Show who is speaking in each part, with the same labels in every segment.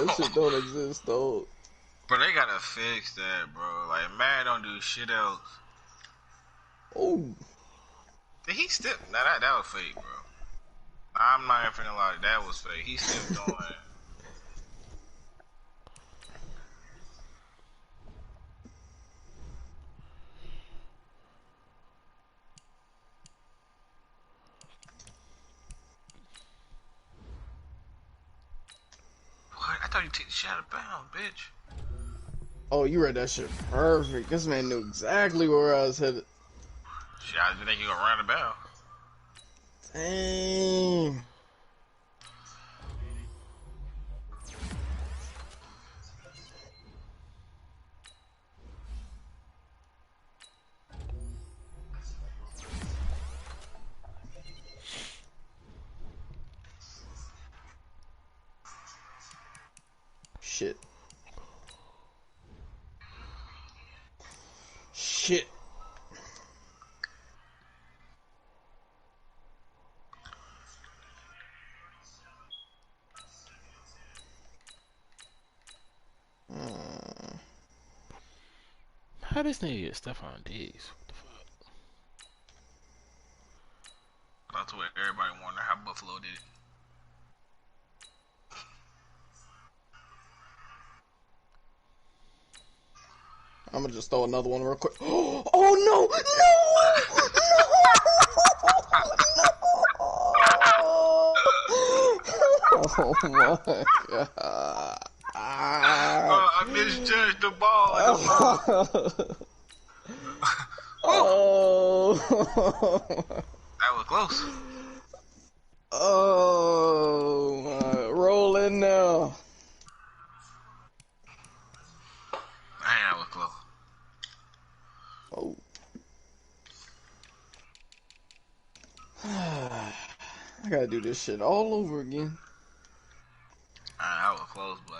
Speaker 1: That shit don't exist, though.
Speaker 2: Bro, they gotta fix that, bro. Like, man, don't do shit else.
Speaker 1: Oh.
Speaker 2: Did he still? Nah, that was fake, bro. I'm not even finna lie. That was fake. He still doing it. What? I thought you took the shot out of bounds, bitch.
Speaker 1: Oh, you read that shit perfect. This man knew exactly where I was headed.
Speaker 2: Shit, I didn't think you gonna run the bell.
Speaker 1: Dang. Shit. Shit.
Speaker 3: How this nigga get stuff on Diggs? What the fuck?
Speaker 2: That's what everybody wonder how Buffalo did it.
Speaker 1: I'm gonna just throw another one real quick. Oh no! No! Oh my god.
Speaker 2: I misjudged the ball.
Speaker 1: Oh.
Speaker 2: That was close.
Speaker 1: Oh my. Roll in now.
Speaker 2: Man, that was close.
Speaker 1: Oh. I gotta do this shit all over again.
Speaker 2: That was close, boy.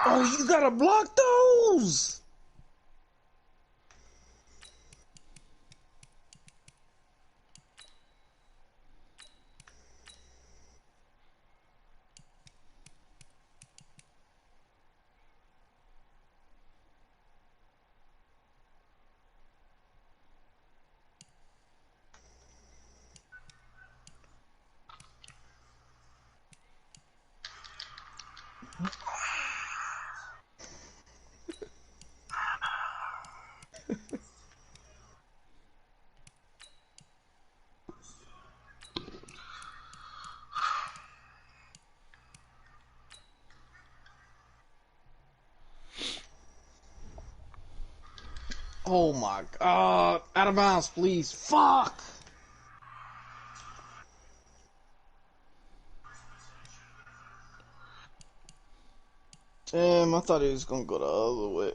Speaker 1: Oh, you gotta block those! Oh my god. Out of bounds, please. Fuck! Damn, I thought he was gonna go the other way.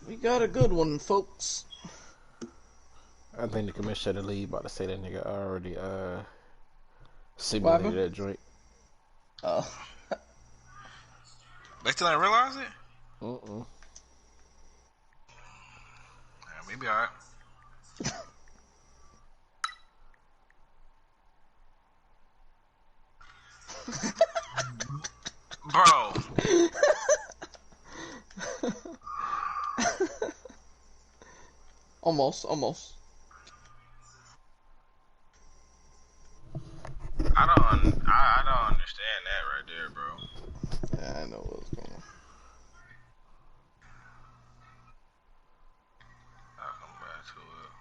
Speaker 1: We got a good one, folks.
Speaker 3: I think the commissioner of the league about to say that nigga already simulated that joint.
Speaker 1: Oh.
Speaker 2: They still ain't realize it?
Speaker 3: Yeah,
Speaker 2: Maybe alright. Bro.
Speaker 1: Almost.
Speaker 2: I don't understand that right there, bro.
Speaker 1: Yeah, I know what's going on.
Speaker 2: I'll come back to it.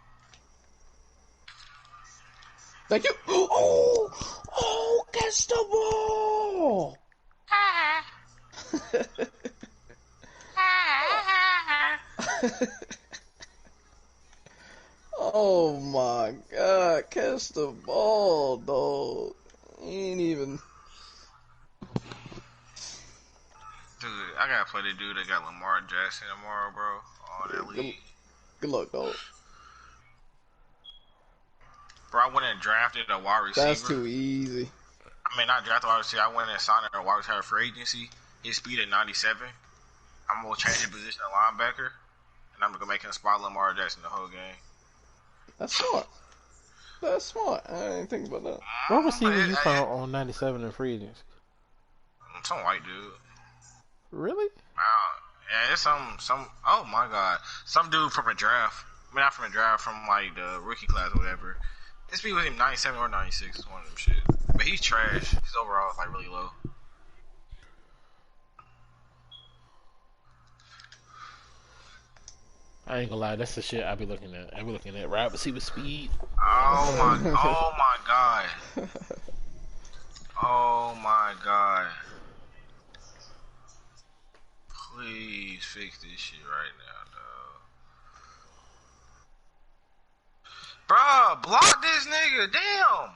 Speaker 1: Thank you. Oh, catch the ball. Oh my god, catch the ball, dog. Ain't even.
Speaker 2: Dude, I gotta play the dude that got Lamar Jackson tomorrow, bro. Oh, on that league.
Speaker 1: Good luck, dog.
Speaker 2: Bro, I went and drafted a wide receiver.
Speaker 1: That's too easy.
Speaker 2: I mean, not drafted a wide receiver. I went and signed a wide receiver for agency. His speed at 97. I'm going to change his position to linebacker. And I'm going to make him spot Lamar Jackson the whole game.
Speaker 1: That's smart. That's smart. I didn't think about that.
Speaker 3: What receiver you found on 97 in free agency?
Speaker 2: Some white dude.
Speaker 3: Really?
Speaker 2: Yeah, it's some. Oh my god, some dude from a draft. I mean, not from a draft, from like the rookie class or whatever. This be with him 97 or 96, one of them shit. But he's trash. His overall is like really low.
Speaker 3: I ain't gonna lie, that's the shit I be looking at. I be looking at wide receiver speed.
Speaker 2: Oh my god. Oh my god. Please fix this shit right now, dog. Bruh, block this nigga, damn.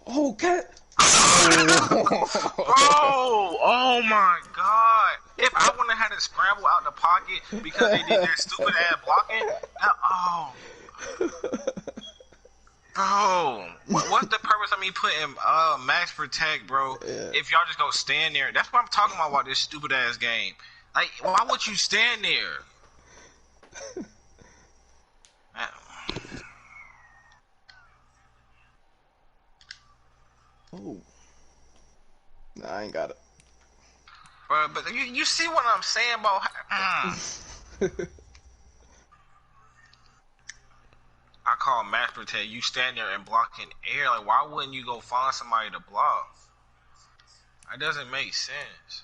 Speaker 1: Oh, cat.
Speaker 2: Bro, oh my god. If I wouldn't have had to scramble out the pocket because they did that stupid ass blocking, bro, what's the purpose of me putting max protect, bro?
Speaker 1: Yeah.
Speaker 2: If y'all just go stand there, that's what I'm talking about this stupid ass game. Like, why would you stand there?
Speaker 1: Oh. Nah, I ain't got it.
Speaker 2: But you see what I'm saying about? I call max protect. You stand there and block in air. Like, why wouldn't you go find somebody to block? That doesn't make sense.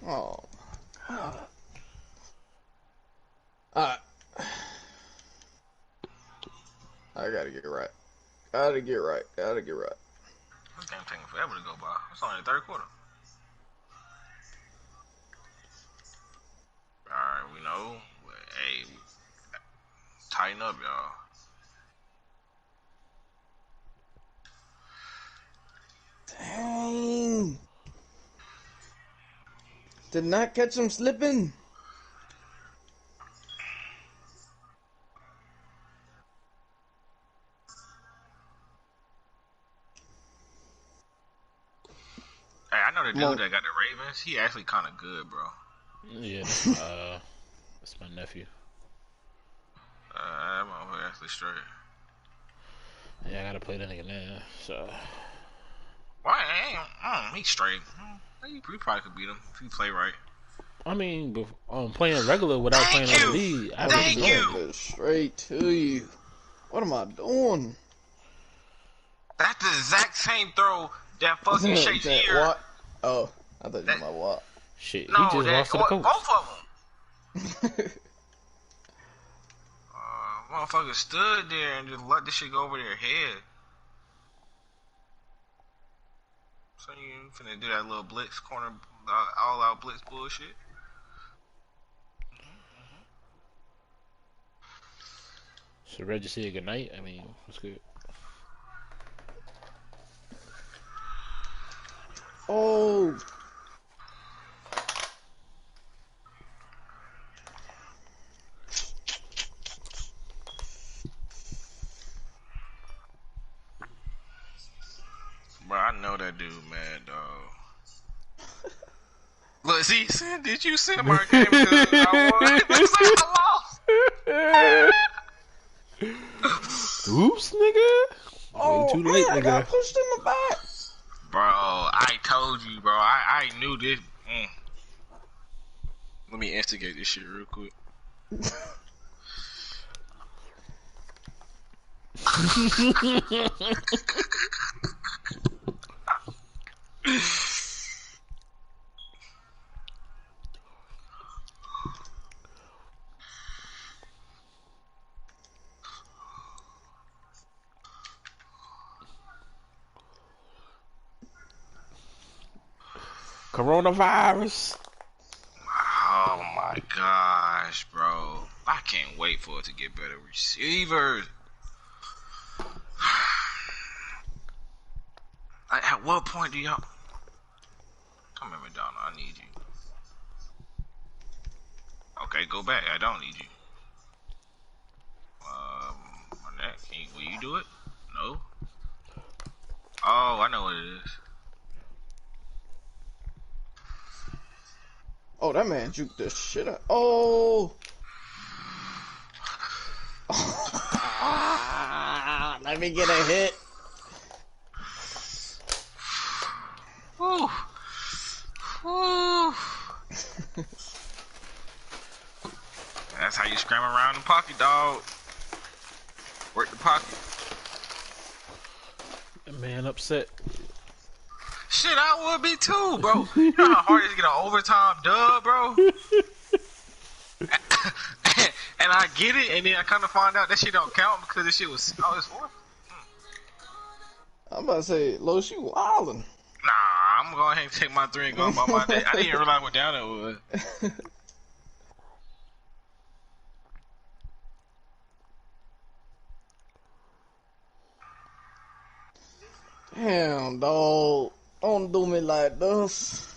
Speaker 1: Oh. Alright. I gotta get right. Gotta get right.
Speaker 2: This game taking forever to go by. It's only the third quarter. Alright, we know. But, hey, tighten up, y'all.
Speaker 1: Dang. Did not catch him slipping.
Speaker 2: Hey, I know the dude that got the Ravens. He actually kind of good, bro.
Speaker 3: Yeah, that's my nephew.
Speaker 2: That motherfucker actually straight.
Speaker 3: Yeah, I gotta play that nigga now, so.
Speaker 2: Why? He's straight. You probably could beat him if you play right.
Speaker 3: I mean, playing regular without playing on the league.
Speaker 2: Thank you.
Speaker 1: Straight to you. What am I doing?
Speaker 2: That's the exact same throw that fucking Shazier.
Speaker 1: What? Oh, I thought you meant my what?
Speaker 3: Shit,
Speaker 2: No,
Speaker 3: he just lost to the coach.
Speaker 2: Both of them. Motherfucker stood there and just let this shit go over their head. So you finna do that little blitz corner, all out blitz bullshit.
Speaker 3: So Reggie say good night. I mean, what's good?
Speaker 1: Oh.
Speaker 2: Bro, I know that dude, mad dog. Look, see, did you send my game? Because I won. Looks like I lost.
Speaker 3: Oops, nigga.
Speaker 1: Oh,
Speaker 3: way too late,
Speaker 1: I
Speaker 3: nigga.
Speaker 1: got pushed in the back.
Speaker 2: Bro, I told you, bro. I knew this. Let me instigate this shit real quick.
Speaker 3: Coronavirus.
Speaker 2: Oh my gosh, bro. I can't wait for it to get better receivers. At what point do y'all... Come here, Madonna. I need you. Okay, go back. I don't need you. Will you do it? No? Oh, I know what it is.
Speaker 1: Oh, that man juked the shit out. Oh! Let me get a hit.
Speaker 2: Woo. Woo. That's how you scram around the pocket, dog. Work the pocket.
Speaker 3: That man upset.
Speaker 2: Shit, I would be too, bro. You know how hard it is to get an overtime dub, bro? And I get it, and then I kind of find out that shit don't count because this shit was... Oh, it's 4?
Speaker 1: I'm about to say, Los, you wildin'.
Speaker 2: Nah, I'm gonna go ahead and take my 3 and go about my day. I didn't realize what down it was.
Speaker 1: Damn, dog. Don't do me like this.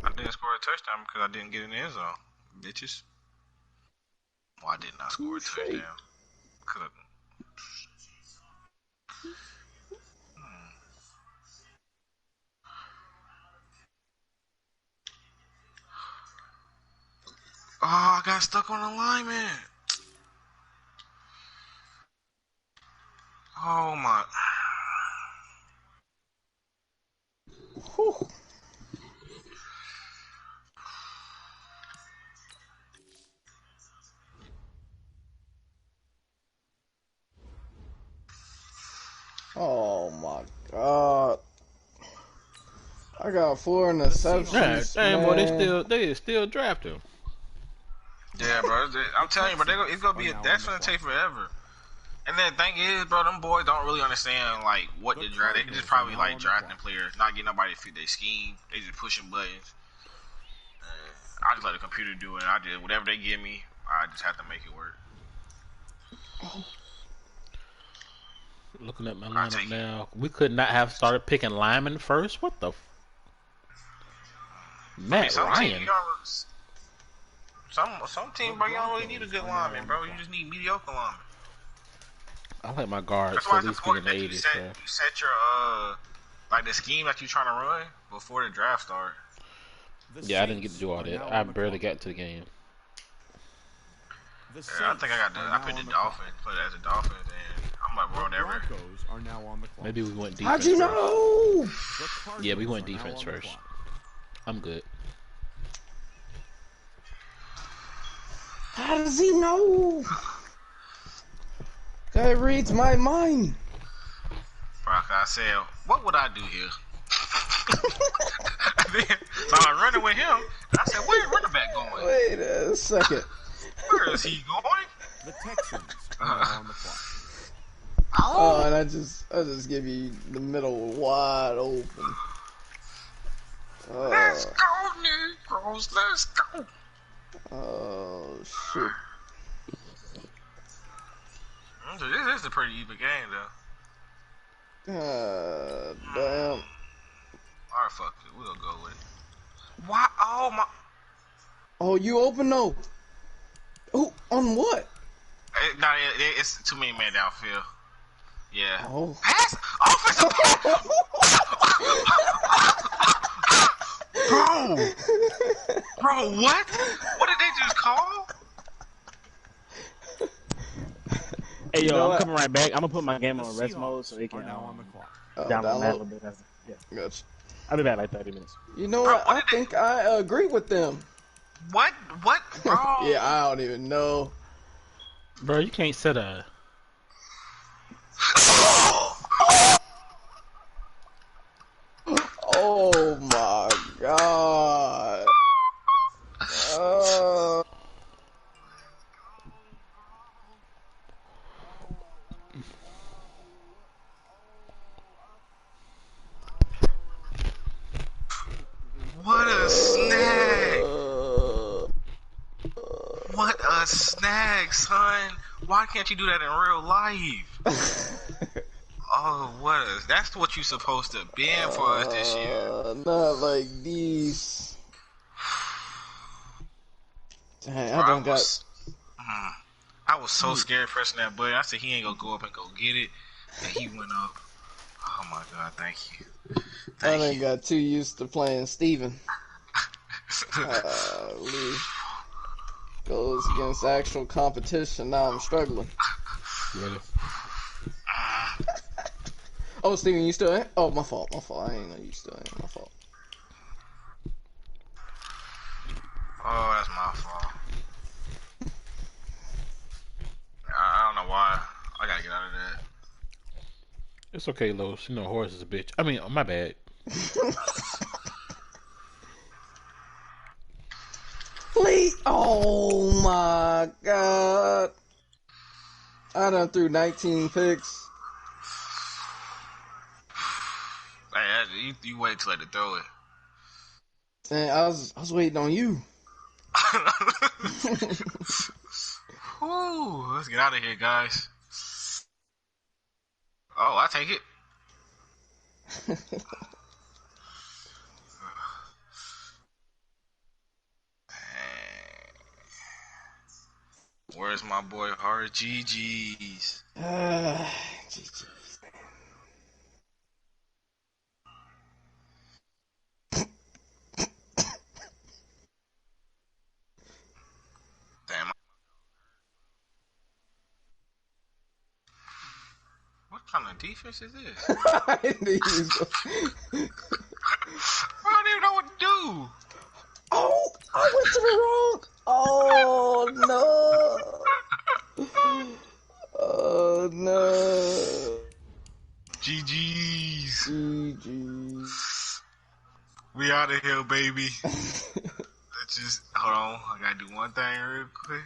Speaker 2: I didn't score a touchdown because I didn't get in the end zone, bitches. Why didn't I score a touchdown? Oh, I got stuck on alignment. Oh my.
Speaker 1: Whew. Oh my god. I got 4 interceptions.
Speaker 3: Damn,
Speaker 1: man.
Speaker 3: boy, they still draft him.
Speaker 2: Yeah, bro. I'm telling you, bro. It's gonna be that's gonna take forever. And then the thing is, bro, them boys don't really understand like what to draft. They just probably like drafting players, not getting nobody to fit their scheme. They just pushing buttons. I just let the computer do it. I did whatever they give me. I just have to make it work.
Speaker 3: Looking at my lineup now, we could not have started picking linemen first. What the? Matt Ryan.
Speaker 2: Some teams, bro, you don't really need a good lineman, bro. You just need mediocre linemen.
Speaker 3: I like my guards
Speaker 2: That's
Speaker 3: to
Speaker 2: why
Speaker 3: at
Speaker 2: it's
Speaker 3: least be in
Speaker 2: important
Speaker 3: the
Speaker 2: that
Speaker 3: 80s, bro.
Speaker 2: you set your like the scheme that you're trying to run before the draft starts.
Speaker 3: Yeah, I didn't get to do all that. I barely got into the game.
Speaker 2: Yeah, I think I picked the Dolphins, put it as a Dolphins, and I'm like, bro, never.
Speaker 3: Maybe we went defense.
Speaker 1: How'd you know?
Speaker 3: First. Yeah, we went defense first. I'm good.
Speaker 1: How does he know? Guy reads my mind.
Speaker 2: Brock, I said, what would I do here? So I'm running with him. I said, where's running back going?
Speaker 1: Wait a second.
Speaker 2: Where is he going?
Speaker 4: The Texans are on the clock.
Speaker 1: Oh, and I just give you the middle wide open.
Speaker 2: Let's go, Negroes. Let's go.
Speaker 1: Oh shit.
Speaker 2: This is a pretty even game, though.
Speaker 1: God damn.
Speaker 2: Alright, fuck it. We'll go with it. Why? Oh, my.
Speaker 1: Oh, you open though? Oh, on what?
Speaker 2: It's too many men downfield. Yeah.
Speaker 1: Oh.
Speaker 2: Pass! Offensive! Bro, what? What did they just call?
Speaker 5: Hey, yo, I'm coming right back. I'm gonna put my game on rest mode so it can download that a little bit. Yeah.
Speaker 1: Gotcha.
Speaker 5: I'll be back like 30 minutes.
Speaker 1: You know what? I think I agree with them.
Speaker 2: What? What? Bro?
Speaker 1: Yeah, I don't even know.
Speaker 3: Bro, you can't set a...
Speaker 1: Oh my god.
Speaker 2: What a snag, son. Why can't you do that in real life? Oh, that's what you're supposed to be in for us this year.
Speaker 1: Not like these. Dang,
Speaker 2: Bro, I was so scared pressing that button. I said he ain't gonna go up and go get it, and he went up. Oh my god, thank you.
Speaker 1: I done got too used to playing Steven. Goes against actual competition. Now I'm struggling.
Speaker 3: Really?
Speaker 1: Oh, Steven, you still in? Oh, my fault. I ain't know you still in. My fault.
Speaker 2: Oh, that's my fault. I don't know why. I gotta get out of that.
Speaker 3: It's okay, Lois. You know, Horace is a bitch. I mean, my bad.
Speaker 1: Please. Oh my god. I done threw 19 picks.
Speaker 2: Hey, you wait till I throw it.
Speaker 1: And I was waiting on you.
Speaker 2: Whew, let's get out of here, guys. Oh, I take it. Where's my boy Hard? GG's.
Speaker 1: GG's.
Speaker 2: Damn. What kind of defense is this?
Speaker 1: I didn't even
Speaker 2: know what to do.
Speaker 1: Oh, I went to the wrong. Oh no. Oh no.
Speaker 2: GG's.
Speaker 1: GG's.
Speaker 2: We out of here, baby. Let's just hold on. I gotta do one thing real quick.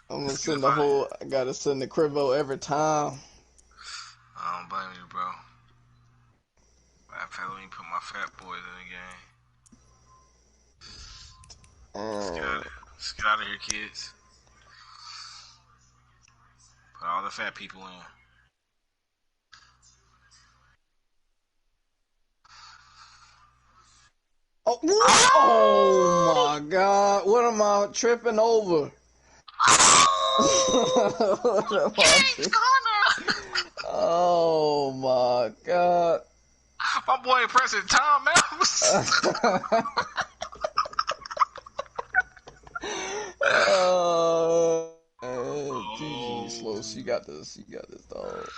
Speaker 1: I'm gonna send the whole. I gotta send the Crivo every time.
Speaker 2: I don't blame you, bro. Let me put my fat boys in the game. Let's get out of here, kids. Put all the fat people in.
Speaker 1: Oh my god, what am I tripping over? Oh my god.
Speaker 2: My boy pressing time mouse.
Speaker 1: GG, Slows, you got this, dog.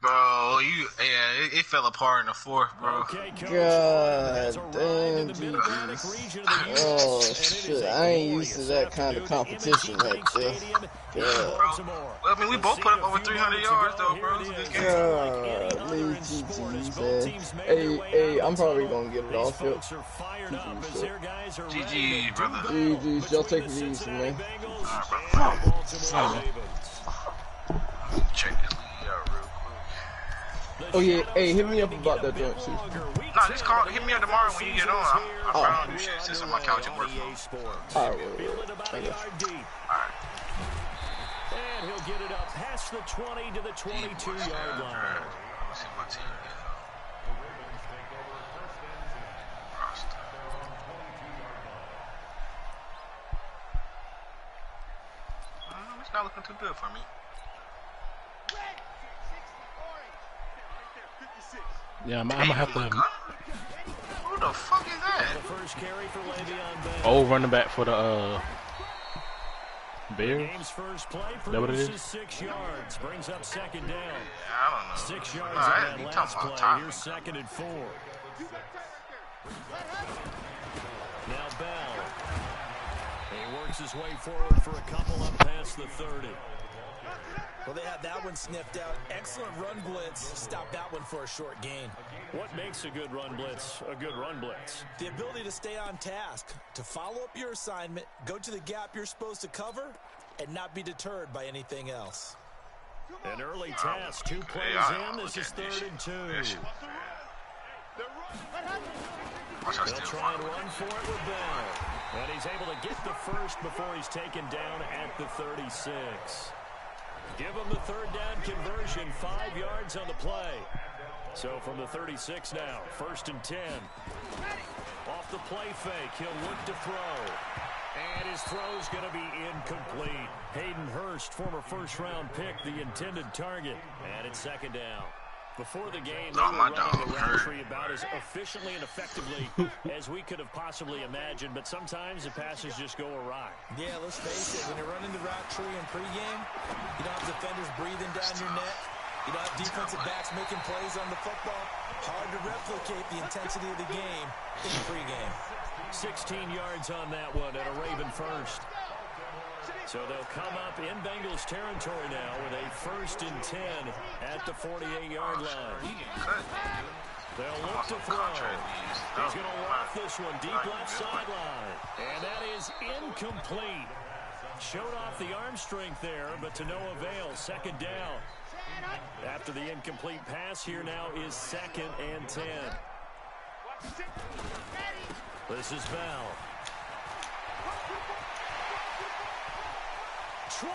Speaker 2: Bro, it fell apart in the fourth, bro.
Speaker 1: God damn, GG. Oh shit, I ain't used to that kind of competition right there. God.
Speaker 2: Well, I mean, we both put up over 300 yards, though, bro. It was a good game.
Speaker 1: God, GG's, man. Hey, I'm probably gonna get it off here.
Speaker 2: GG, brother.
Speaker 1: GG's, y'all take it easy, man.
Speaker 2: Check this league out real quick.
Speaker 1: Oh yeah, hey, hit me up about that joint too.
Speaker 2: Nah, just hit me up tomorrow when you get on. I'm trying to do shit, sit on my couch and work from home.
Speaker 1: Alright.
Speaker 6: And he'll get it up past the 20 to the 22-yard line.
Speaker 2: Let's see my team get it's not looking too good for me.
Speaker 3: Yeah, I'm gonna have to.
Speaker 2: Who the fuck is that?
Speaker 3: Oh, running back for the Bears. Is that what it is?
Speaker 6: 6 yards brings up second down.
Speaker 2: Yeah, I don't know.
Speaker 6: 6 yards on that last play. Here's 2nd and 4. Now Bell. He works his way forward for a couple up past the 30.
Speaker 7: Well, they had that one sniffed out. Excellent run blitz. Stop that one for a short gain.
Speaker 6: What makes a good run blitz a good run blitz?
Speaker 7: The ability to stay on task, to follow up your assignment, go to the gap you're supposed to cover, and not be deterred by anything else.
Speaker 6: An early task, 2 plays in. This is 3rd and 2.
Speaker 2: Watch
Speaker 6: They'll try and run for it with Bell. And he's able to get the first before he's taken down at the 36. Give him the third down conversion, 5 yards on the play. So from the 36 now, 1st and 10. Off the play fake, he'll look to throw. And his throw's going to be incomplete. Hayden Hurst, former first-round pick, the intended target. And it's 2nd down. Before the game, they were running the route tree about as efficiently and effectively as we could have possibly imagined, but sometimes the passes just go awry.
Speaker 7: Yeah, let's face it, when you're running the route tree in pregame, you don't have defenders breathing down your neck. You don't have defensive backs making plays on the football. Hard to replicate the intensity of the game in pregame.
Speaker 6: 16 yards on that one and a Raven first. So they'll come up in Bengals territory now with a 1st and 10 at the 48-yard line. They'll look to throw. He's going to loft this one deep left sideline. And that is incomplete. Showed off the arm strength there, but to no avail. 2nd down. After the incomplete pass, here now is 2nd and 10. This is Bell. 20.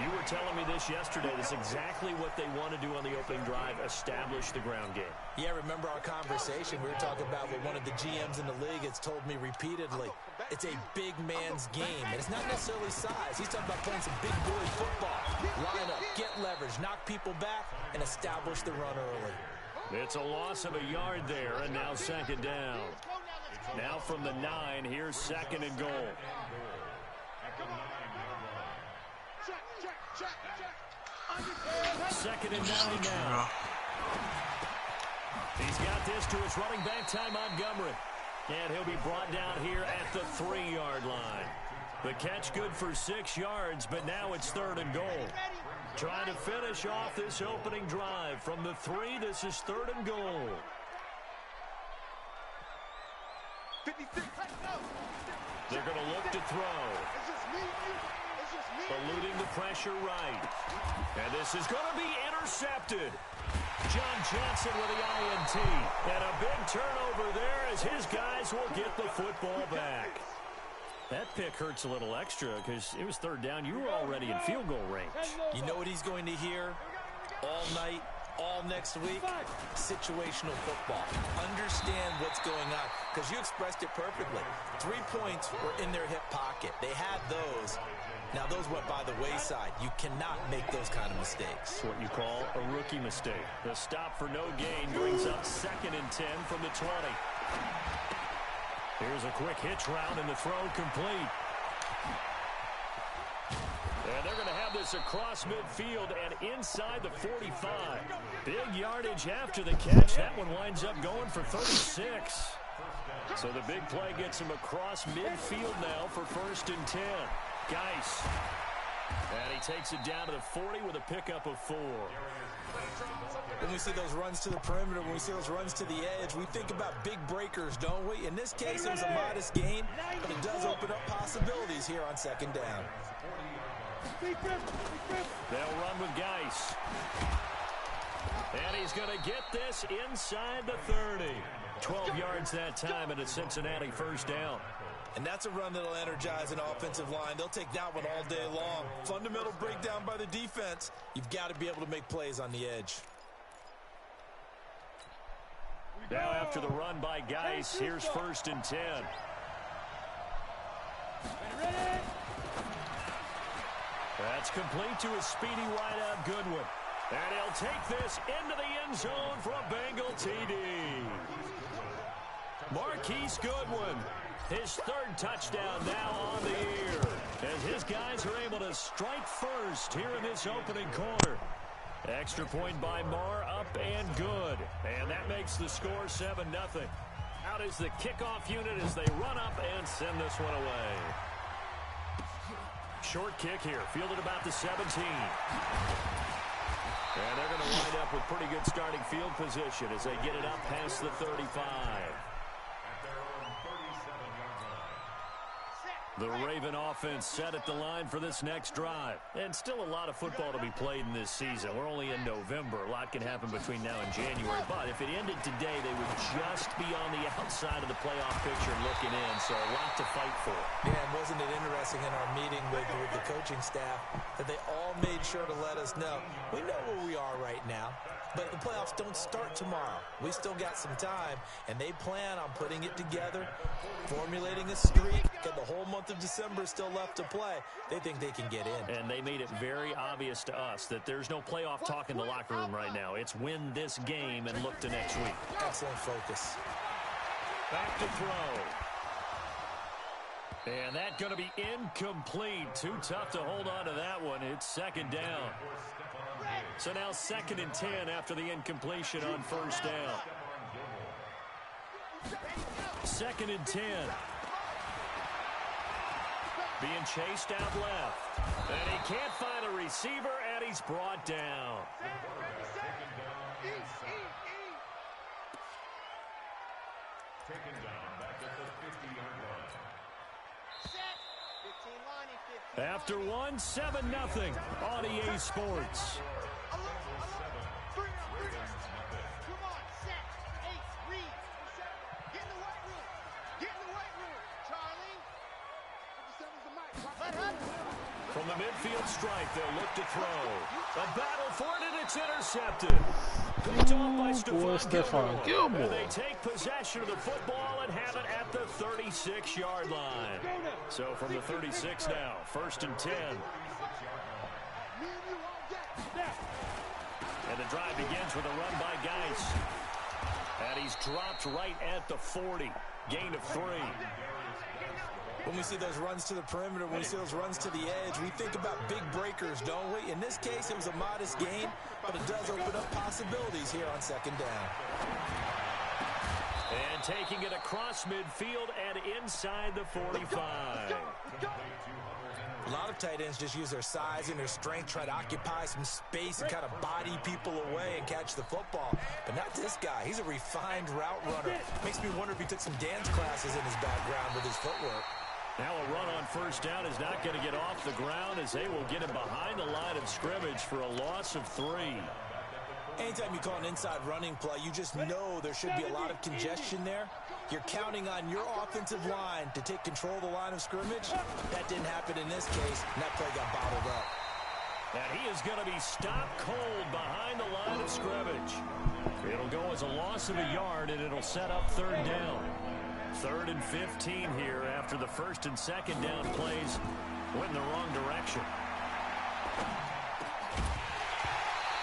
Speaker 6: You were telling me this yesterday. This is exactly what they want to do on the opening drive, establish the ground game.
Speaker 7: Yeah, remember our conversation. We were talking about what one of the GMs in the league has told me repeatedly. It's a big man's game, and it's not necessarily size. He's talking about playing some big boy football. Line up, get leverage, knock people back, and establish the run early.
Speaker 6: It's a loss of a yard there, and now 2nd down. Now from the 9, here's 2nd and goal. Second and 9 now. He's got this to his running back, Ty Montgomery. And he'll be brought down here at the 3-yard line. The catch good for 6 yards, but now it's 3rd and goal. Trying to finish off this opening drive. From the 3, this is 3rd and goal. They're going to look to throw. Eluding the pressure right. And this is going to be intercepted. John Johnson with the INT. And a big turnover there as his guys will get the football back. That pick hurts a little extra because it was 3rd down. You were already in field goal range.
Speaker 7: You know what he's going to hear all night, all next week? Situational football. Understand what's going on, because you expressed it perfectly. 3 points were in their hip pocket. They had those. Now those went by the wayside. You cannot make those kind of mistakes.
Speaker 6: It's what you call a rookie mistake. The stop for no gain brings up 2nd and 10 from the 20. Here's a quick hitch route and the throw complete. And they're going to have this across midfield and inside the 45. Big yardage after the catch. That one winds up going for 36. So the big play gets him across midfield now for 1st and 10. Geis. And he takes it down to the 40 with a pickup of 4.
Speaker 7: When we see those runs to the perimeter, when we see those runs to the edge, we think about big breakers, don't we? In this case, it was a modest gain, but it does open up possibilities here on 2nd down.
Speaker 6: They'll run with Geis. And he's going to get this inside the 30. 12 yards that time, and a Cincinnati 1st down.
Speaker 7: And that's a run that'll energize an offensive line. They'll take that one all day long. Fundamental breakdown by the defense. You've got to be able to make plays on the edge.
Speaker 6: Now after the run by Geis, here's 1st and 10. That's complete to a speedy wideout Goodwin. And he'll take this into the end zone for a Bengal TD. Marquise Goodwin, his 3rd touchdown now on the year, as his guys are able to strike first here in this opening quarter. Extra point by Marr, up and good. And that makes the score 7-0. Out is the kickoff unit as they run up and send this one away. Short kick here, fielded about the 17. And they're going to wind up with pretty good starting field position as they get it up past the 35. The Raven offense set at the line for this next drive. And still a lot of football to be played in this season. We're only in November. A lot can happen between now and January. But if it ended today, they would just be on the outside of the playoff picture looking in. So a lot to fight for.
Speaker 7: Yeah, and wasn't it interesting in our meeting with the coaching staff that they all made sure to let us know, we know where we are right now, but the playoffs don't start tomorrow. We still got some time, and they plan on putting it together, formulating a streak, got the whole month of December still left to play. They think they can get in.
Speaker 6: And they made it very obvious to us that there's no playoff talk in the locker room right now. It's win this game and look to next week.
Speaker 7: Excellent focus.
Speaker 6: Back to throw. And that's going to be incomplete. Too tough to hold on to that one. It's second down. So now 2nd and 10 after the incompletion on first down. 2nd and 10. Being chased out left. And he can't find a receiver, and he's brought down. After one, 7-0 on EA Sports. From the midfield stripe, they'll look to throw. A battle for it, and it's intercepted. Picked off by Stephon Gilmore. And they take possession of the football and have it at the 36-yard line. So from the 36 now, 1st and 10. And the drive begins with a run by Geis. And he's dropped right at the 40. Gain of 3.
Speaker 7: When we see those runs to the perimeter, when we see those runs to the edge, we think about big breakers, don't we? In this case, it was a modest gain, but it does open up possibilities here on 2nd down.
Speaker 6: And taking it across midfield and inside the 45.
Speaker 7: A lot of tight ends just use their size and their strength, try to occupy some space and kind of body people away and catch the football. But not this guy. He's a refined route runner. Makes me wonder if he took some dance classes in his background with his footwork.
Speaker 6: Now a run on first down is not going to get off the ground as they will get him behind the line of scrimmage for a loss of 3.
Speaker 7: Anytime you call an inside running play, you just know there should be a lot of congestion there. You're counting on your offensive line to take control of the line of scrimmage. That didn't happen in this case, and that play got bottled up.
Speaker 6: And he is going to be stopped cold behind the line of scrimmage. It'll go as a loss of a yard, and it'll set up 3rd down. 3rd and 15 here after the 1st and 2nd down plays went in the wrong direction.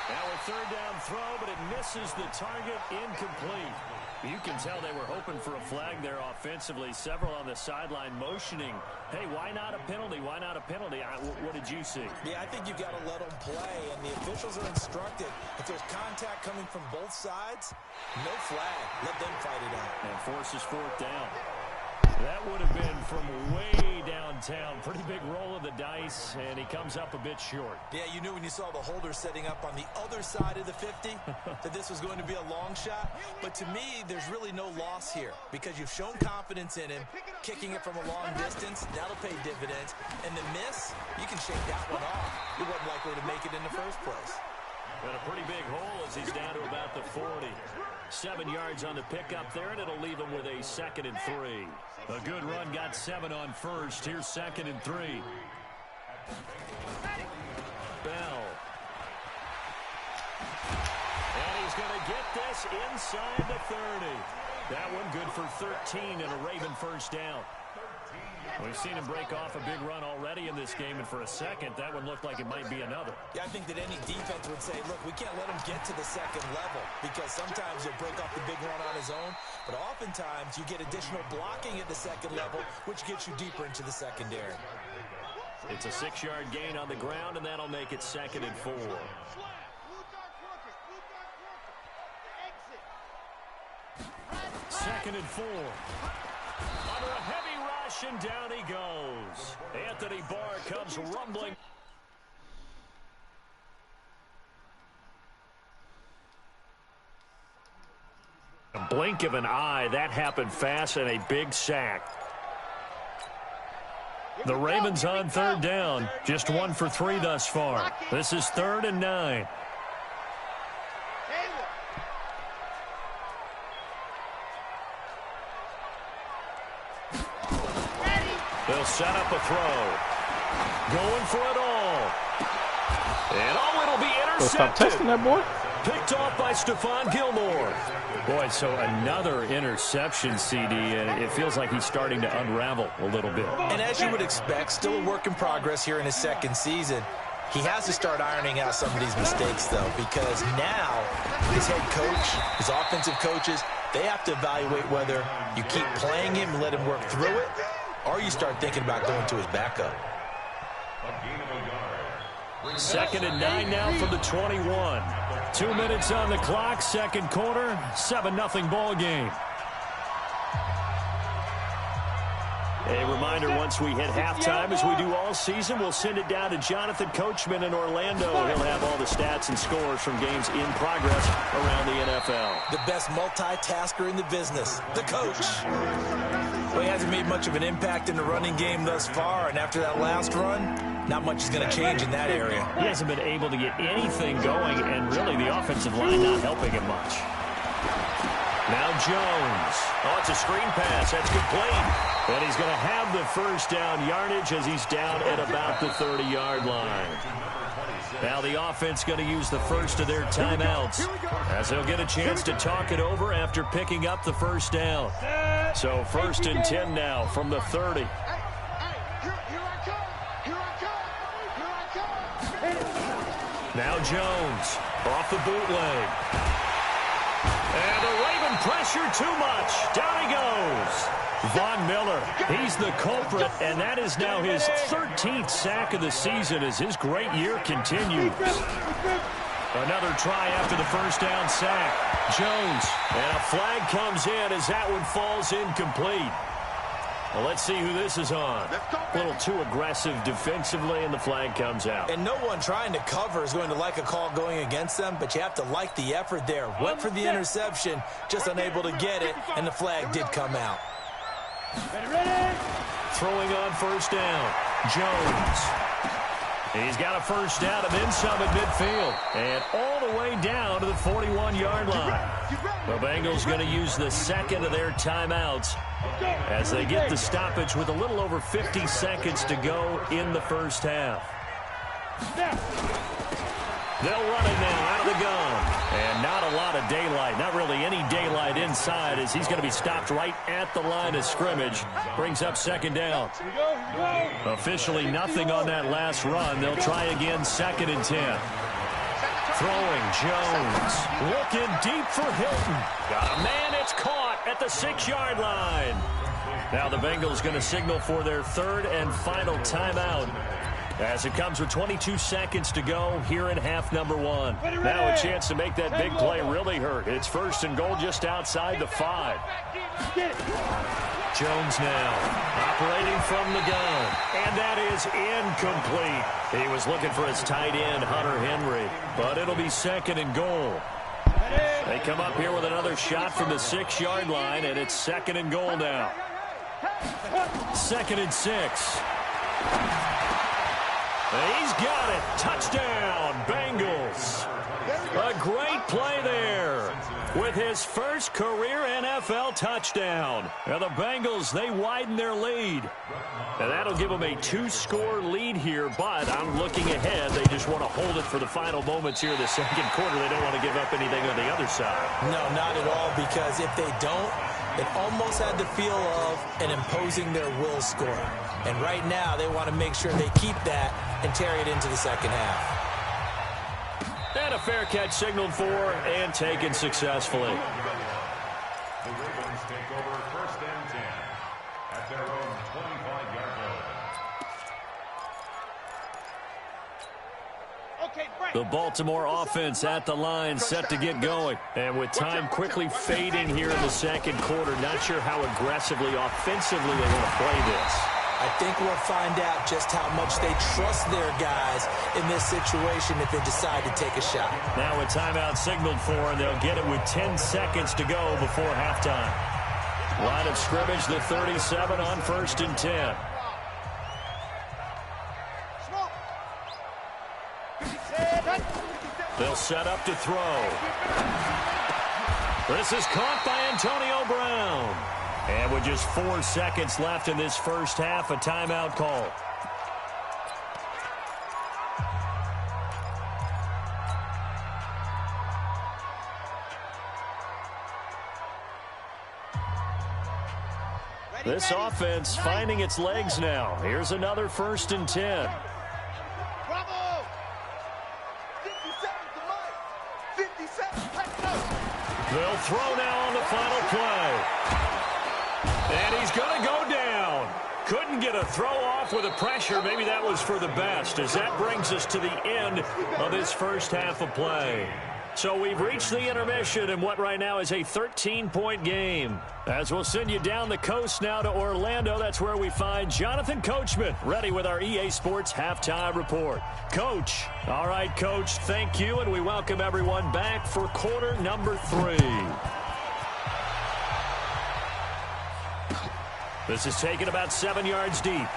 Speaker 6: Now a 3rd down throw, but it misses the target, incomplete. You can tell they were hoping for a flag there offensively. Several on the sideline motioning, hey, why not a penalty? Why not a penalty? What did you see?
Speaker 7: Yeah, I think you've got to let them play, and the officials are instructed. If there's contact coming from both sides, no flag. Let them fight it out.
Speaker 6: And forces 4th down. That would have been from way downtown. Pretty big roll of the dice, and he comes up a bit short.
Speaker 7: Yeah, you knew when you saw the holder setting up on the other side of the 50 that this was going to be a long shot. But to me, there's really no loss here because you've shown confidence in him. Kicking it from a long distance, that'll pay dividends. And the miss, you can shake that one off. He wasn't likely to make it in the first place.
Speaker 6: Got a pretty big hole as he's down to about the 40. 7 yards on the pickup there, and it'll leave him with a 2nd and 3. A good run, got 7 on first. Here's 2nd and 3. Bell. And he's going to get this inside the 30. That one good for 13 and a Raven 1st down. We've seen him break off a big run already in this game, and for a second, that one looked like it might be another.
Speaker 7: Yeah, I think that any defense would say, look, we can't let him get to the 2nd level because sometimes he'll break off the big run on his own, but oftentimes you get additional blocking at the 2nd level, which gets you deeper into the secondary.
Speaker 6: It's a 6-yard gain on the ground, and that'll make it 2nd and 4. 2nd and 4. Under a heavy rush, and down he goes. Anthony Barr comes rumbling. A blink of an eye, that happened fast, and a big sack. The Ravens on third down. Just 1 for 3 thus far. This is 3rd and 9. They'll set up a throw. Going for it all. And it'll be intercepted.
Speaker 3: Stop testing that boy.
Speaker 6: Picked off by Stephon Gilmore. Boy, so another interception, CD, and it feels like he's starting to unravel a little bit.
Speaker 7: And as you would expect, still a work in progress here in his second season. He has to start ironing out some of these mistakes, though, because now his head coach, his offensive coaches, they have to evaluate whether you keep playing him and let him work through it, or you start thinking about going to his backup.
Speaker 6: 2nd and 9 now from the 21. 2 minutes on the clock, second quarter, 7-0 ball game. A reminder, once we hit halftime, as we do all season, we'll send it down to Jonathan Coachman in Orlando. He'll have all the stats and scores from games in progress around the NFL.
Speaker 7: The best multitasker in the business, the coach. Well, he hasn't made much of an impact in the running game thus far, and after that last run, not much is going to change in that area.
Speaker 6: He hasn't been able to get anything going, and really the offensive line not helping him much. Now Jones. Oh, it's a screen pass. That's complete. And he's going to have the first down yardage as he's down at about the 30-yard line. Now the offense going to use the first of their timeouts as they'll get a chance to talk it over after picking up the first down. So 1st and 10 now from the 30. Now Jones off the bootleg. And the Raven pressure too much. Down he goes. Von Miller, he's the culprit, and that is now his 13th sack of the season as his great year continues. Another try after the first down sack. Jones, and a flag comes in as that one falls incomplete. Well, let's see who this is on. A little too aggressive defensively, and the flag comes out.
Speaker 7: And no one trying to cover is going to like a call going against them, but you have to like the effort there. Went for the interception, just unable to get it, and the flag did come out.
Speaker 6: Throwing on first down, Jones. He's got a first down and then some at midfield. And all the way down to the 41-yard line. The Bengals going to use the second of their timeouts as they get the stoppage with a little over 50 seconds to go in the first half. They'll run it now out of the gun. And not a lot of daylight, not really any daylight inside as he's going to be stopped right at the line of scrimmage. Brings up second down. Officially nothing on that last run. They'll try again 2nd and 10. Throwing Jones. Looking deep for Hilton. Got a man, it's caught at the 6-yard line. Now the Bengals going to signal for their 3rd and final timeout as it comes with 22 seconds to go here in half number 1. Now a chance to make that big play really hurt. It's 1st and goal just outside the 5. Jones now operating from the gun. And that is incomplete. He was looking for his tight end, Hunter Henry. But it'll be 2nd and goal. They come up here with another shot from the 6-yard line, and it's 2nd and goal now. 2nd and 6. He's got it. Touchdown, Bengals. A great play there with his first career NFL touchdown. Now the Bengals, they widen their lead. And that'll give them a 2-score lead here, but I'm looking ahead. They just want to hold it for the final moments here in the second quarter. They don't want to give up anything on the other side.
Speaker 7: No, not at all, because if they don't, it almost had the feel of an imposing their will score. And right now, they want to make sure they keep that and carry it into the second half.
Speaker 6: And a fair catch signaled for and taken successfully.
Speaker 4: The Ravens take over 1st and 10 at their own 25-yard line.
Speaker 6: The Baltimore offense at the line, set to get going. And with time quickly fading here in the second quarter, not sure how aggressively, offensively they want to play this.
Speaker 7: I think we'll find out just how much they trust their guys in this situation if they decide to take a shot.
Speaker 6: Now a timeout signaled for, and they'll get it with 10 seconds to go before halftime. Line of scrimmage, the 37 on 1st and 10. They'll set up to throw. This is caught by Antonio Brown. And with just 4 seconds left in this first half, a timeout call. This offense finding its legs now. Here's another 1st and 10.
Speaker 8: Bravo! 50 seconds to Mike. 50 seconds. Let's go.
Speaker 6: They'll throw now on the final play. And he's going to go down. Couldn't get a throw off with the pressure. Maybe that was for the best, as that brings us to the end of this first half of play. So we've reached the intermission in what right now is a 13-point game. As we'll send you down the coast now to Orlando, that's where we find Jonathan Coachman, ready with our EA Sports Halftime Report. Coach, all right, Coach, thank you, and we welcome everyone back for quarter number 3. This is taken about 7 yards deep.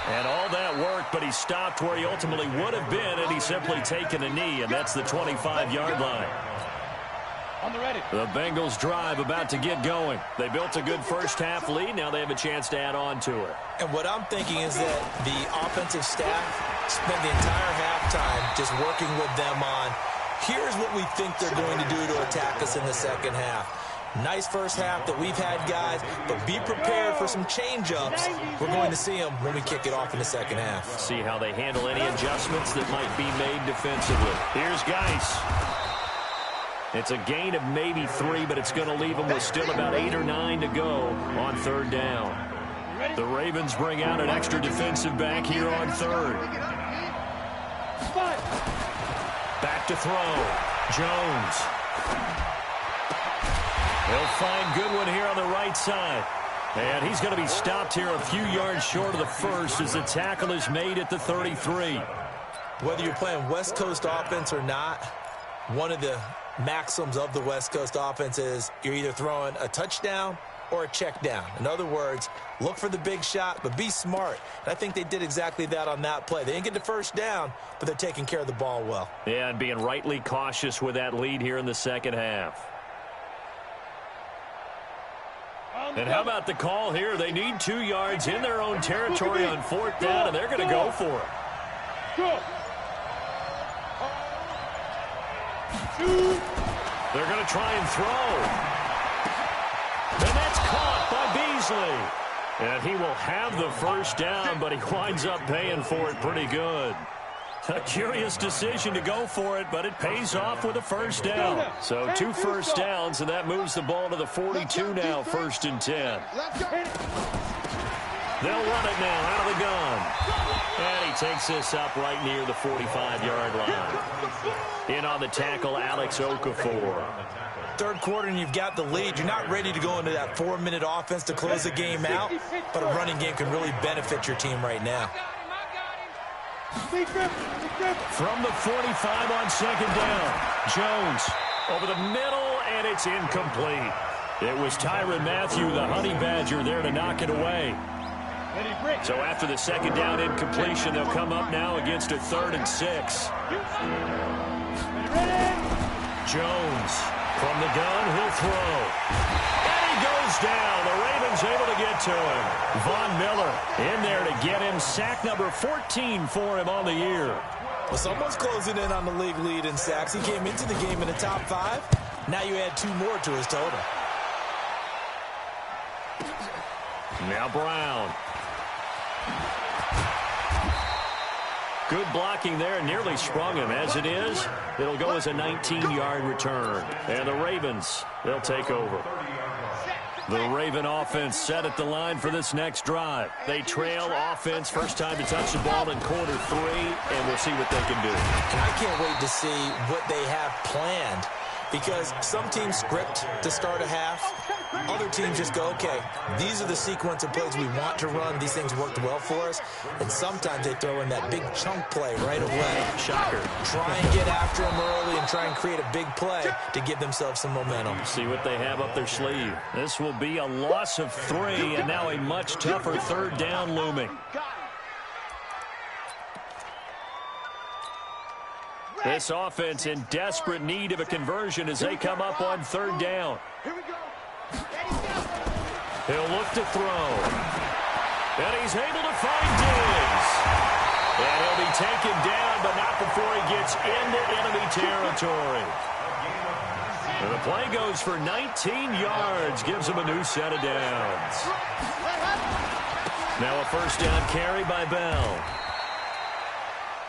Speaker 6: And all that work, but he stopped where he ultimately would have been had he simply taken a knee, and that's the 25-yard line. The Bengals drive about to get going. They built a good first half lead. Now they have a chance to add on to it.
Speaker 7: And what I'm thinking is that the offensive staff spent the entire halftime just working with them on, here's what we think they're going to do to attack us in the second half. Nice first half that we've had, guys, but be prepared for some change-ups. We're going to see them when we kick it off in the second half.
Speaker 6: See how they handle any adjustments that might be made defensively. Here's Geis. It's a gain of maybe 3, but it's going to leave them with still about 8 or 9 to go on 3rd down. The Ravens bring out an extra defensive back here on 3rd. Back to throw. Jones. He'll find Goodwin here on the right side. And he's going to be stopped here a few yards short of the first as the tackle is made at the 33.
Speaker 7: Whether you're playing West Coast offense or not, one of the maxims of the West Coast offense is you're either throwing a touchdown or a check down. In other words, look for the big shot, but be smart. And I think they did exactly that on that play. They didn't get the first down, but they're taking care of the ball well.
Speaker 6: Yeah, and being rightly cautious with that lead here in the second half. And how about the call here? They need 2 yards in their own territory on 4th down, and they're going to go for it. They're going to try and throw. And that's caught by Beasley. And he will have the first down, but he winds up paying for it pretty good. A curious decision to go for it, but it pays off with a first down. So 2 first downs, and that moves the ball to the 42 now, 1st and 10. They'll run it now out of the gun. And he takes this up right near the 45-yard line. In on the tackle, Alex Okafor.
Speaker 7: 3rd quarter and you've got the lead. You're not ready to go into that 4-minute offense to close the game out, but a running game can really benefit your team right now.
Speaker 6: From the 45 on 2nd down. Jones over the middle, and it's incomplete. It was Tyrann Mathieu, the Honey Badger, there to knock it away. So after the 2nd down incompletion, they'll come up now against a 3rd and 6. Jones from the gun, he'll throw. And he goes down. The Ravens able to get to him. Von Miller in there to get him. Sack number 14 for him on the year.
Speaker 7: Well, someone's closing in on the league lead in sacks. He came into the game in the top 5. Now you add 2 more to his total.
Speaker 6: Now Brown. Good blocking there, nearly sprung him. As it is, it'll go as a 19-yard return. And the Ravens, they'll take over. The Raven offense set at the line for this next drive. They trail offense, first time to touch the ball in quarter 3, and we'll see what they can do.
Speaker 7: And I can't wait to see what they have planned, because some teams script to start a half. Other teams just go, okay, these are the sequence of plays we want to run. These things worked well for us. And sometimes they throw in that big chunk play right away.
Speaker 6: Shocker.
Speaker 7: Try and get after them early and try and create a big play to give themselves some momentum.
Speaker 6: See what they have up their sleeve. This will be a loss of 3, and now a much tougher 3rd down looming. This offense in desperate need of a conversion as they come up on third down. He'll look to throw. And he's able to find Diggs. And he'll be taken down, but not before he gets into enemy territory. And the play goes for 19 yards, gives him a new set of downs. Now a first down carry by Bell.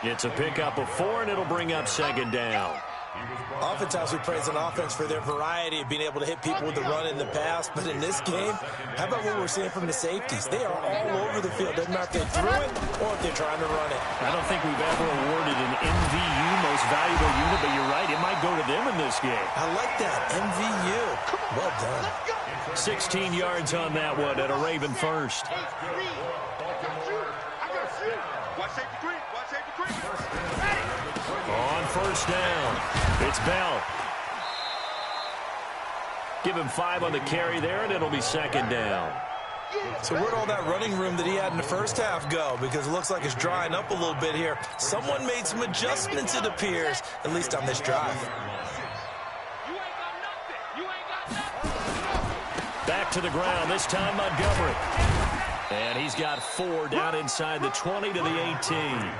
Speaker 6: It's a pickup of 4, and it'll bring up second down.
Speaker 7: Oftentimes we praise an offense for their variety of being able to hit people with the run in the pass, but in this game, how about what we're seeing from the safeties? They are all over the field. Doesn't matter if they threw it or if they're trying to run it.
Speaker 6: I don't think we've ever awarded an MVU, most valuable unit, but you're right, it might go to them in this game.
Speaker 7: I like that, MVU. Well done.
Speaker 6: 16 yards on that one at a Raven first. On first down, it's Bell. Give him 5 on the carry there, and it'll be second down.
Speaker 7: So where'd all that running room that he had in the first half go? Because it looks like it's drying up a little bit here. Someone made some adjustments, it appears, at least on this drive.
Speaker 6: Back to the ground, this time Montgomery. And he's got 4 down inside the 20 to the 18.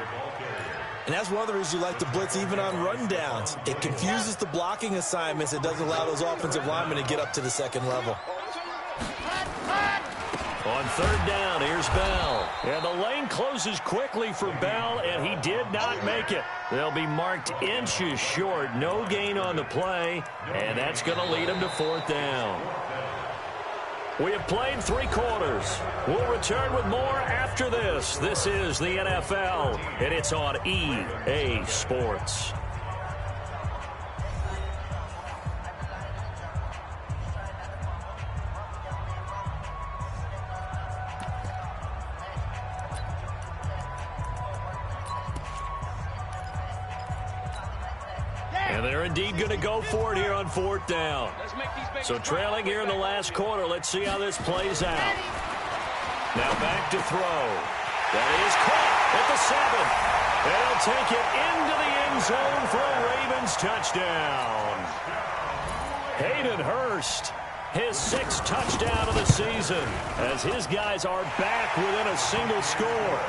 Speaker 7: And that's one of the reasons you like to blitz even on rundowns. It confuses the blocking assignments. It doesn't allow those offensive linemen to get up to the second level.
Speaker 6: On third down, here's Bell. And the lane closes quickly for Bell, and he did not make it. They'll be marked inches short. No gain on the play, and that's going to lead him to fourth down. We have played 3 quarters. We'll return with more after this. This is the NFL, and it's on EA Sports. And they're indeed going to go for it here on fourth down. So trailing here in the last quarter, let's see how this plays out. Now back to throw. That is caught at the 7. And he'll take it into the end zone for a Ravens touchdown. Hayden Hurst, his 6th touchdown of the season, as his guys are back within a single score.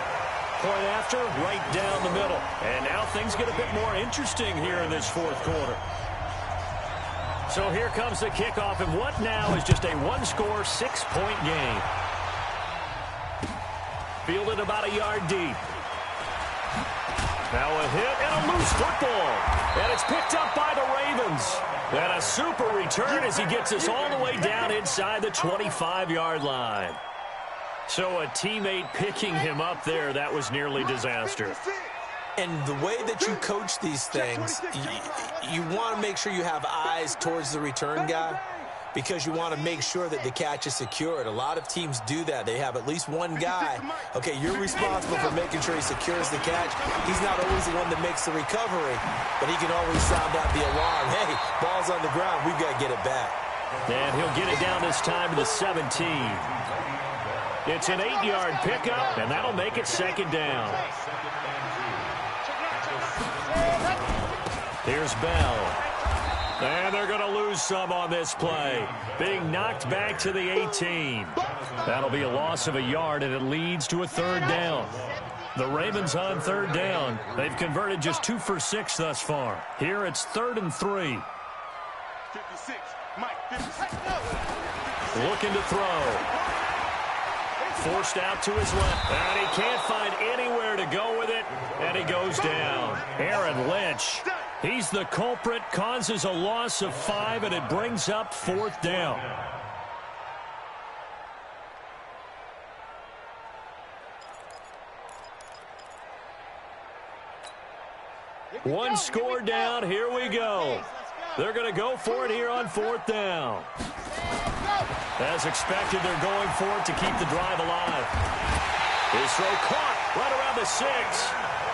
Speaker 6: Point after, right down the middle. And now things get a bit more interesting here in this fourth quarter. So here comes the kickoff, and what now is just a 1-score, 6-point game. Fielded about a yard deep. Now a hit and a loose football. And it's picked up by the Ravens. And a super return as he gets us all the way down inside the 25-yard line. So a teammate picking him up there, that was nearly disaster.
Speaker 7: And the way that you coach these things, you want to make sure you have eyes towards the return guy because you want to make sure that the catch is secured. A lot of teams do that. They have at least one guy. Okay, you're responsible for making sure he secures the catch. He's not always the one that makes the recovery, but he can always sound out the alarm. Hey, ball's on the ground. We've got to get it back.
Speaker 6: And he'll get it down this time to the 17. It's an 8-yard pickup, and that'll make it second down. Here's Bell. And they're going to lose some on this play. Being knocked back to the 18. That'll be a loss of a yard, and it leads to a third down. The Ravens on third down. They've converted just 2 for 6 thus far. Here it's 3rd and 3.
Speaker 8: 56, Mike, 56.
Speaker 6: Looking to throw. Forced out to his left. And he can't find anywhere to go with it. And he goes down. Aaron Lynch. He's the culprit. Causes a loss of 5, and it brings up fourth down. One score down. Here we go. They're going to go for it here on fourth down. As expected, they're going for it to keep the drive alive. His throw caught right around the 6.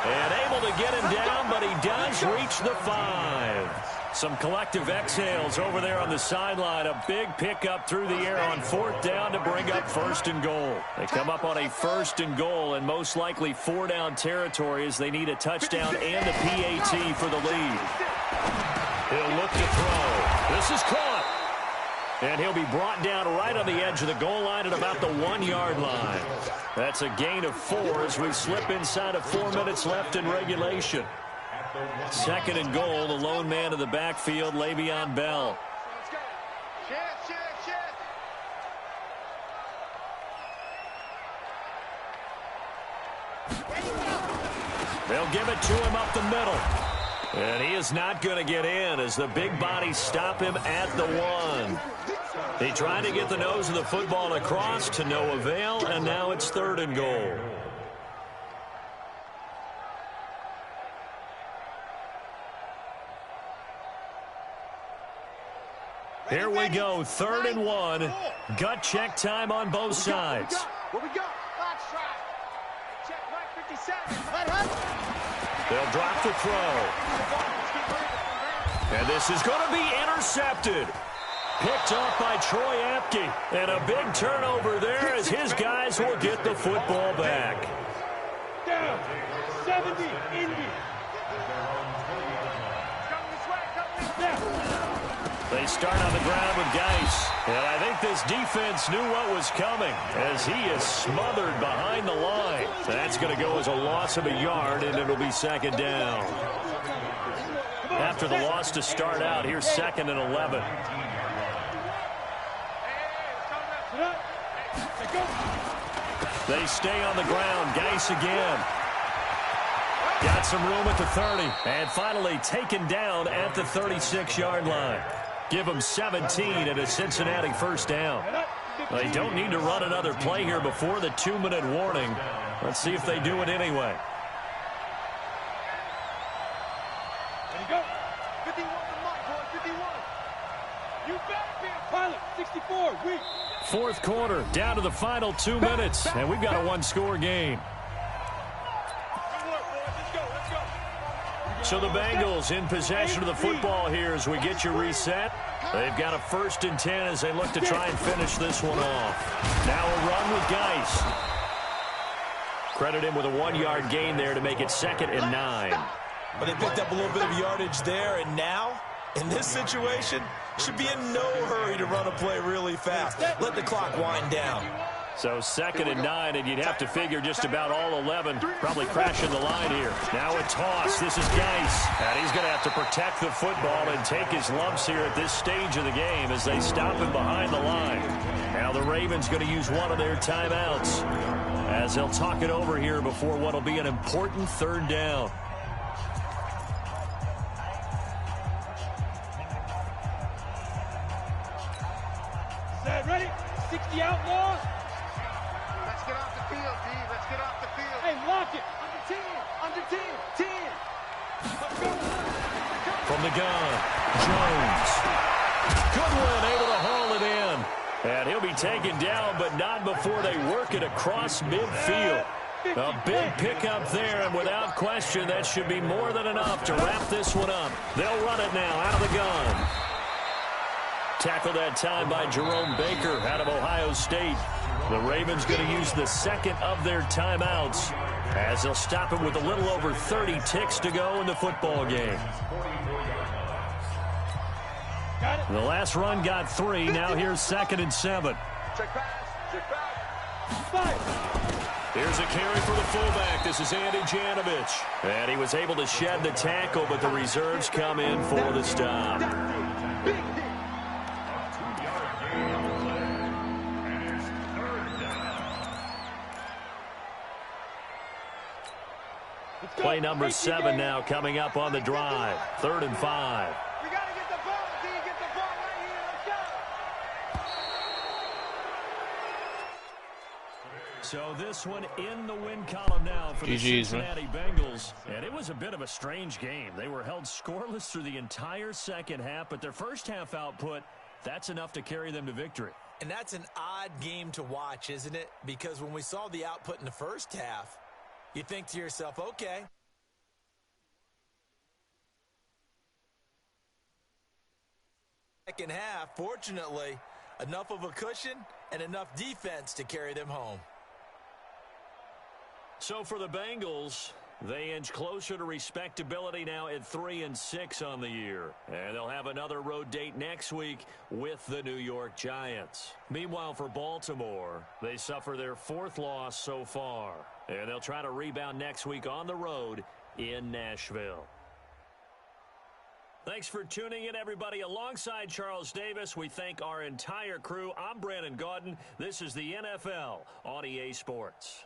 Speaker 6: And able to get him down, but he does reach the 5. Some collective exhales over there on the sideline. A big pickup through the air on 4th down to bring up 1st and goal. They come up on a 1st and goal and most likely 4-down territory as they need a touchdown and a PAT for the lead. He'll look to throw. This is caught. And he'll be brought down right on the edge of the goal line at about the 1-yard line. That's a gain of 4 as we slip inside of 4 minutes left in regulation. 2nd and goal, the lone man in the backfield, Le'Veon Bell. They'll give it to him up the middle. And he is not going to get in as the big bodies stop him at the 1. He tried to get the nose of the football across to no avail, and now it's 3rd and goal. Here we go, 3rd and 1. Gut check time on both sides.
Speaker 8: Where we go? Box try. Check right 57.
Speaker 6: They'll drop the throw. And this is going to be intercepted. Picked off by Troy Apke. And a big turnover there as his guys will get the football back.
Speaker 8: Down. 70. Indy.
Speaker 6: They start on the ground with Geis. And I think this defense knew what was coming as he is smothered behind the line. That's going to go as a loss of a yard, and it'll be 2nd down. After the loss to start out, here's 2nd and 11. They stay on the ground. Geis again. Got some room at the 30. And finally taken down at the 36-yard line. Give them 17 and a Cincinnati 1st down. They don't need to run another play here before the 2-minute warning. Let's see if they do it anyway.
Speaker 8: There you go. 51 to Mike, boy. 51. You better be a pilot. 64. Weak.
Speaker 6: 4th quarter, down to the final 2 minutes, and we've got a 1-score game. So the Bengals in possession of the football here as we get you reset. They've got a 1st and 10 as they look to try and finish this one off. Now a run with Geis. Credit him with a 1-yard gain there to make it 2nd and 9.
Speaker 7: But they picked up a little bit of yardage there, and now, in this situation, should be in no hurry to run a play really fast. Let the clock wind down.
Speaker 6: So 2nd and 9, and you'd have to figure just about all 11 probably crashing the line here. Now a toss. This is Geis. And he's going to have to protect the football and take his lumps here at this stage of the game as they stop him behind the line. Now the Ravens going to use one of their timeouts as they'll talk it over here before what will be an important 3rd down.
Speaker 8: Set, ready? 60 outlaws.
Speaker 9: Let's get off the field, D. Let's get off the field.
Speaker 8: Hey, lock it. Under 10. 10. Let's go.
Speaker 6: From the gun, Jones. Goodwin able to haul it in. And he'll be taken down, but not before they work it across midfield. A big pickup there, and without question, that should be more than enough to wrap this one up. They'll run it now out of the gun. Tackled that time by Jerome Baker out of Ohio State. The Ravens going to use the 2nd of their timeouts as they'll stop it with a little over 30 ticks to go in the football game. The last run got 3. Now here's 2nd and 7.
Speaker 8: Check pass.
Speaker 6: Here's a carry for the fullback. This is Andy Janovich. And he was able to shed the tackle, but the reserves come in for the stop. Play number 7 now coming up on the drive. 3rd and 5.
Speaker 8: We got to get the ball, D. Get the ball right here. Let's go.
Speaker 6: So this one in the win column now for the Cincinnati Bengals. And it was a bit of a strange game. They were held scoreless through the entire second half, but their first half output, that's enough to carry them to victory.
Speaker 7: And that's an odd game to watch, isn't it? Because when we saw the output in the first half, you think to yourself, okay, Second half, fortunately, enough of a cushion and enough defense to carry them home.
Speaker 6: So for the Bengals, they inch closer to respectability now at 3-6 on the year. And they'll have another road date next week with the New York Giants. Meanwhile, for Baltimore, they suffer their 4th loss so far. And they'll try to rebound next week on the road in Nashville. Thanks for tuning in, everybody. Alongside Charles Davis, we thank our entire crew. I'm Brandon Gaudin. This is the NFL on EA Sports.